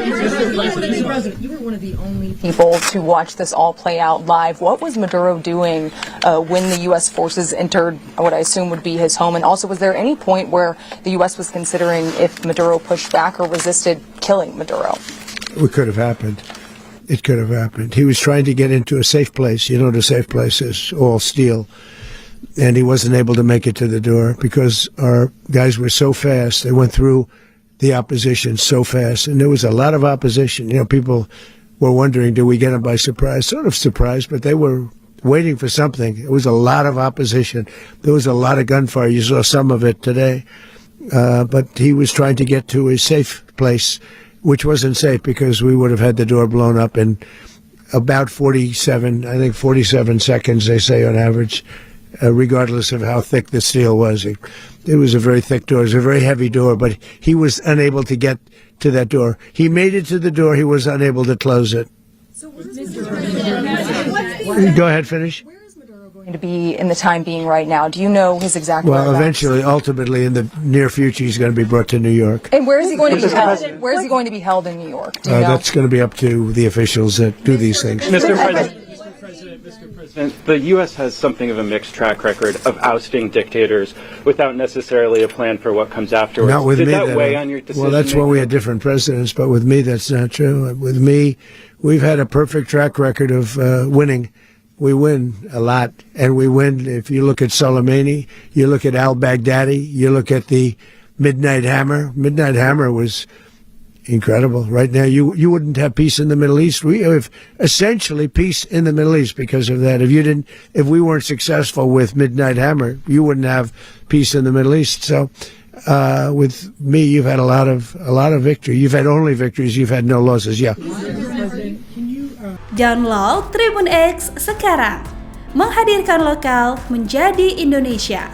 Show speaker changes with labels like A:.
A: You were one of the only people to watch this all play out live. What was Maduro doing when the U.S. forces entered what I assume would be his home? And also, was there any point where the U.S. was considering if Maduro pushed back or resisted killing Maduro?
B: It could have happened. It could have happened. He was trying to get into a safe place. You know, the safe place is all steel. And he wasn't able to make it to the door because our guys were so fast. They went through the opposition so fast. And there was a lot of opposition. You know, people were wondering, do we get them by surprise? Sort of surprised, but they were waiting for something. It was a lot of opposition. There was a lot of gunfire. You saw some of it today. But he was trying to get to a safe place, which wasn't safe because we would have had the door blown up in about 47 seconds, they say on average. Regardless of how thick the steel was. It was a very thick door. It was a very heavy door, but he was unable to get to that door. He made it to the door. He was unable to close it.
A: So
B: Go ahead, finish.
A: Where is Maduro going to be in the time being right now? Do you know his exact
B: Well,
A: whereabouts?
B: eventually, ultimately, in the near future, he's going to be brought to New York.
A: And where is he going to be held? Where is he going to be held in New York? Do you know?
B: That's going to be up to the officials that do these things.
C: Mr. President, the U.S. has something of a mixed track record of ousting dictators without necessarily a plan for what comes afterwards.
B: Not with
C: Did
B: me.
C: that weigh on your decision?
B: Well, that's when we had different presidents, but with me, that's not true. With me, we've had a perfect track record of winning. We win a lot, and we win. If you look at Soleimani, you look at al-Baghdadi, you look at the Midnight Hammer. Midnight Hammer was incredible. Right now, you wouldn't have peace in the Middle East. We have essentially peace in the Middle East because of that. If we weren't successful with Midnight Hammer, you wouldn't have peace in the Middle East. So, with me, you've had a lot of victory. You've had only victories. You've had no losses. Yeah.
D: Download Tribunnews sekarang, menghadirkan lokal menjadi Indonesia.